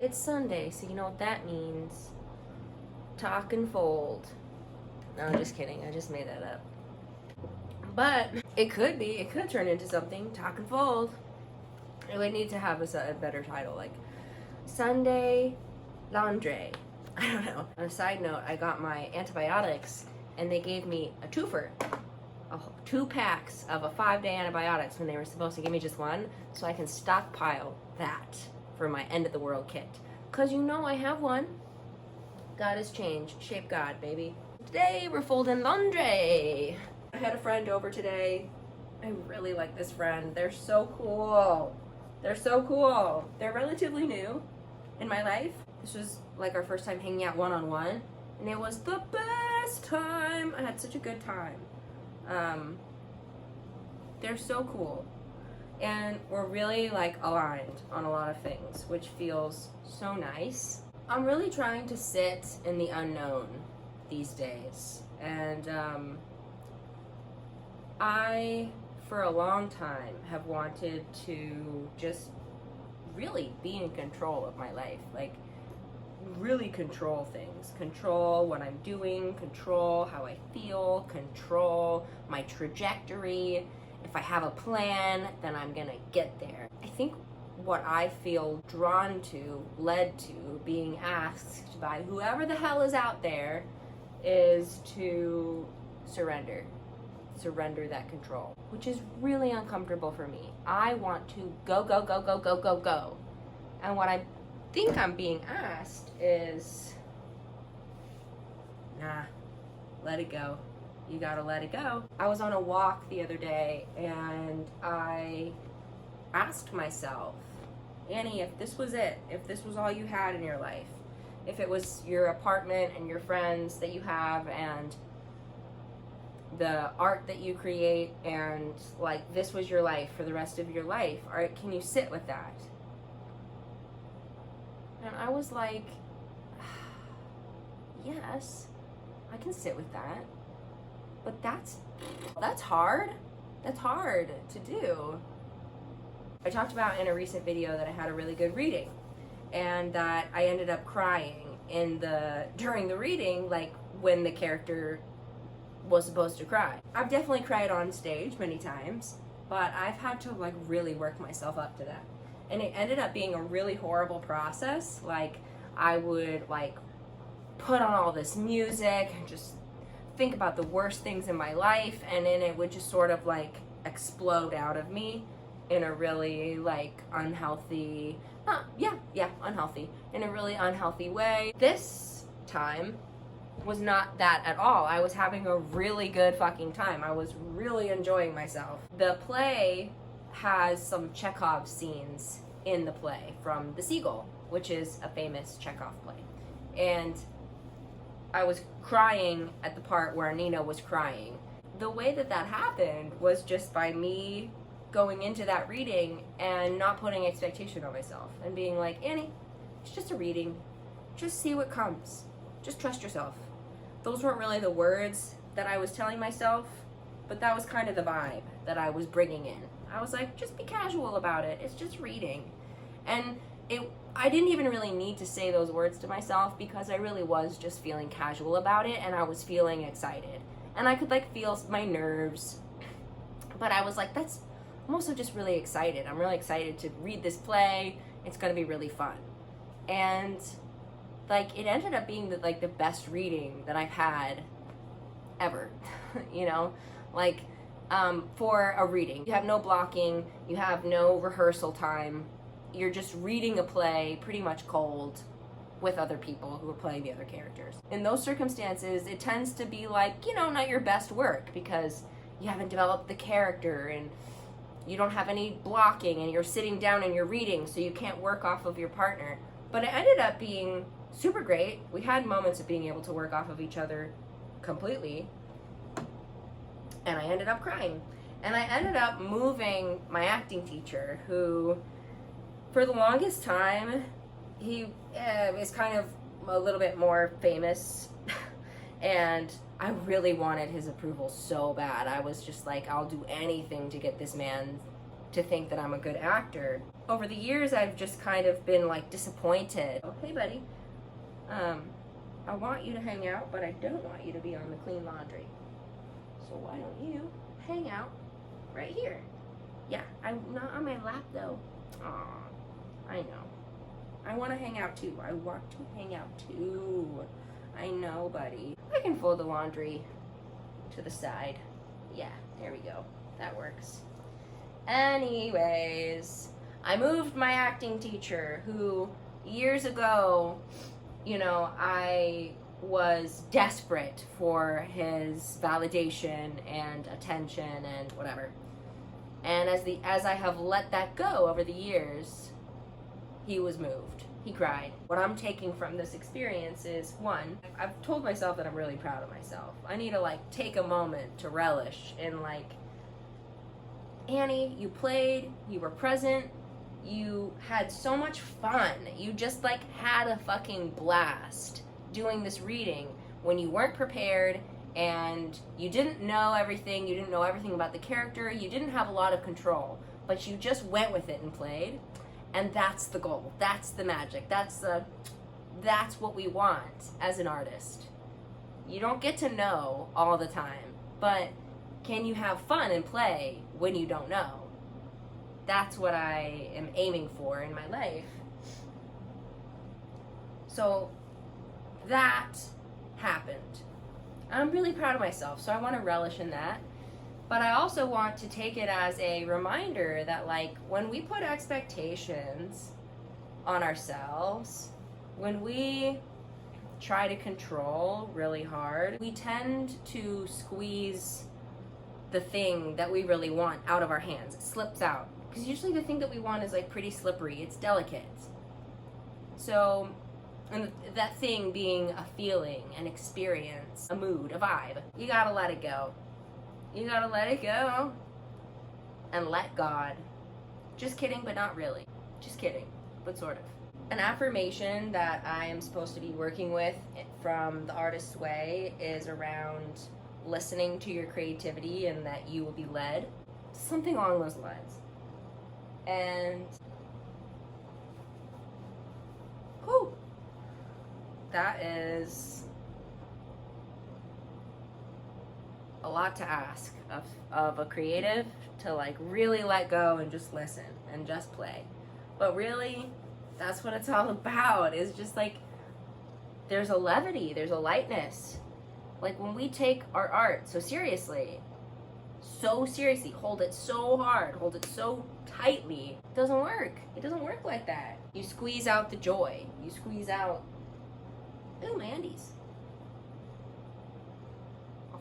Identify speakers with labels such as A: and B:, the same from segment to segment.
A: It's Sunday, so you know what that means. Talk and fold. No, just kidding. I just made that up. But it could be. It could turn into something. Talk and fold. It would need to have a better title, like Sunday Laundry. I don't know. On a side note, I got my antibiotics, and they gave me a twofer. 2 packs of a 5-day antibiotics when they were supposed to give me just one, so I can stockpile that for my end of the world kit. Cause you know I have one. God has changed. Shape God, baby. Today we're folding laundry. I had a friend over today. I really like this friend. They're so cool. They're so cool. They're relatively new in my life. This was like our first time hanging out one-on-one, and it was the best time. I had such a good time. They're so cool, and we're really like aligned on a lot of things, which feels so nice. I'm really trying to sit in the unknown these days, and I for a long time have wanted to just really be in control of my life, like really control things, control what I'm doing, control how I feel, control my trajectory. If I have a plan, then I'm gonna get there. I think what I feel drawn to, led to, being asked by whoever the hell is out there, is to surrender that control, which is really uncomfortable for me. I want to go, go, go, go, go, go, go. And what I think I'm being asked is, nah, let it go. You gotta let it go. I was on a walk the other day, and I asked myself, Annie, if this was it, if this was all you had in your life, if it was your apartment and your friends that you have and the art that you create, and like this was your life for the rest of your life, can you sit with that? And I was like, yes, I can sit with that. But that's hard. That's hard to do. I talked about in a recent video that I had a really good reading, and that I ended up crying during the reading, like when the character was supposed to cry. I've definitely cried on stage many times, but I've had to like really work myself up to that. And it ended up being a really horrible process. Like, I would like put on all this music and just think about the worst things in my life, and then it would just sort of like explode out of me in a really like unhealthy, unhealthy, in a really unhealthy way. This time was not that at all. I was having a really good fucking time. I was really enjoying myself. The play has some Chekhov scenes in the play from The Seagull, which is a famous Chekhov play. And I was crying at the part where Nina was crying. The way that happened was just by me going into that reading and not putting expectation on myself and being like, Annie, it's just a reading. Just see what comes. Just trust yourself. Those weren't really the words that I was telling myself, but that was kind of the vibe that I was bringing in. I was like, just be casual about it. It's just reading. And I didn't even really need to say those words to myself, because I really was just feeling casual about it, and I was feeling excited. And I could like feel my nerves, but I was like, I'm also just really excited. I'm really excited to read this play. It's gonna be really fun. And like, it ended up being the best reading that I've had ever, you know? Like, for a reading. You have no blocking, you have no rehearsal time. You're just reading a play pretty much cold with other people who are playing the other characters. In those circumstances, it tends to be like, not your best work, because you haven't developed the character and you don't have any blocking and you're sitting down and you're reading, so you can't work off of your partner. But it ended up being super great. We had moments of being able to work off of each other completely, and I ended up crying. And I ended up moving my acting teacher, who, for the longest time, he is kind of a little bit more famous, and I really wanted his approval so bad. I was just like, I'll do anything to get this man to think that I'm a good actor. Over the years, I've just kind of been like disappointed. Oh, hey buddy, I want you to hang out, but I don't want you to be on the clean laundry. So why don't you hang out right here? Yeah, I'm not on my lap though. Aw, I know. I want to hang out too. I want to hang out too. I know, buddy. I can fold the laundry to the side. Yeah, there we go. That works. Anyways, I moved my acting teacher who years ago, you know, I was desperate for his validation and attention and whatever. And as I have let that go over the years, he was moved. He cried. What I'm taking from this experience is, one, I've told myself that I'm really proud of myself. I need to like take a moment to relish in like, Annie, you played, you were present, you had so much fun. You just like had a fucking blast doing this reading when you weren't prepared and you didn't know everything, you didn't know everything about the character, you didn't have a lot of control, but you just went with it and played. And that's the goal. That's the magic. That's what we want as an artist. You don't get to know all the time, but can you have fun and play when you don't know? That's what I am aiming for in my life. So that happened. I'm really proud of myself, so I want to relish in that. But I also want to take it as a reminder that, like, when we put expectations on ourselves, when we try to control really hard, we tend to squeeze the thing that we really want out of our hands. It slips out. Because usually the thing that we want is, like, pretty slippery. It's delicate. So, and that thing being a feeling, an experience, a mood, a vibe, you gotta let it go. You gotta let it go and let God. Just kidding, but not really. Just kidding, but sort of. An affirmation that I am supposed to be working with from The Artist's Way is around listening to your creativity and that you will be led. Something along those lines. And whew, that is a lot to ask of a creative, to like really let go and just listen and just play. But really, that's what it's all about, is just like, there's a levity, there's a lightness. Like when we take our art so seriously, hold it so hard, hold it so tightly, it doesn't work. It doesn't work like that. You squeeze out the joy. You squeeze out, ooh, my undies.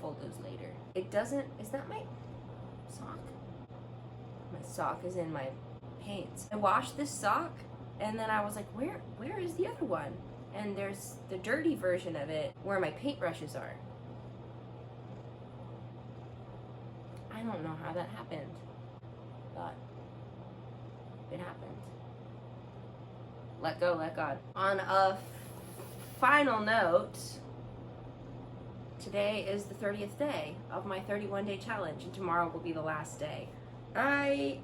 A: Fold those later. It doesn't, is that my sock? My sock is in my paints. I washed this sock and then I was like, where is the other one? And there's the dirty version of it where my paintbrushes are. I don't know how that happened, but it happened. Let go, let God. On a final note, today is the 30th day of my 31-day challenge, and tomorrow will be the last day. I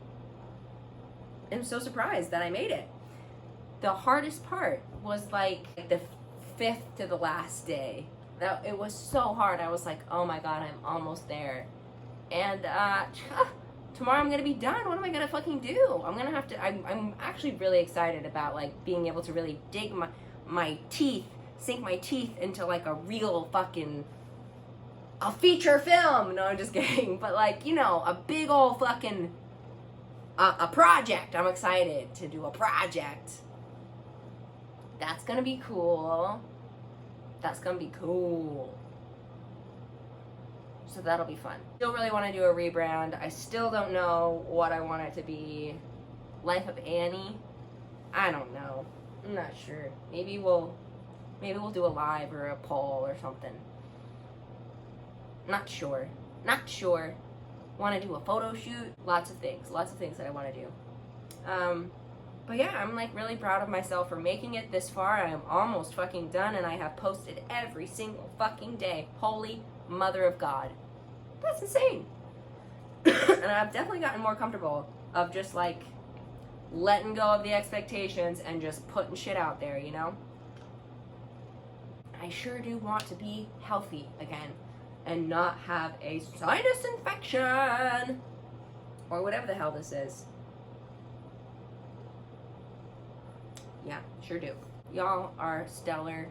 A: am so surprised that I made it. The hardest part was like the 5th to the last day. It was so hard. I was like, oh my God, I'm almost there. And tomorrow I'm gonna be done. What am I gonna fucking do? I'm actually really excited about like being able to really dig my teeth, sink my teeth into like a real fucking a feature film. No, I'm just kidding. But like, you know, a big old fucking a project. I'm excited to do a project. That's gonna be cool. That's gonna be cool. So that'll be fun. Still really want to do a rebrand. I still don't know what I want it to be. Life of Annie? I don't know. I'm not sure. Maybe we'll do a live or a poll or something. Not sure. Not sure. Want to do a photo shoot? Lots of things that I want to do. But yeah, I'm like really proud of myself for making it this far. I am almost fucking done and I have posted every single fucking day. Holy mother of God. That's insane. And I've definitely gotten more comfortable of just like letting go of the expectations and just putting shit out there, you know? I sure do want to be healthy again and not have a sinus infection or whatever the hell this is. Yeah, sure do. Y'all are stellar.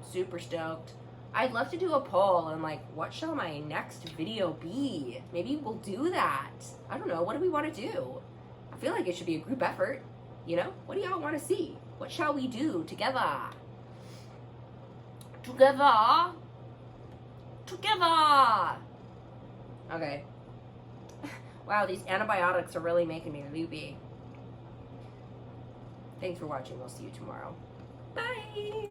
A: Super stoked. I'd love to do a poll and like, what shall my next video be? Maybe we'll do that. I don't know. What do we want to do? I feel like it should be a group effort. You know? What do y'all want to see? What shall we do together? Together. Together. Okay. Wow, these antibiotics are really making me loopy. Thanks for watching. We'll see you tomorrow. Bye.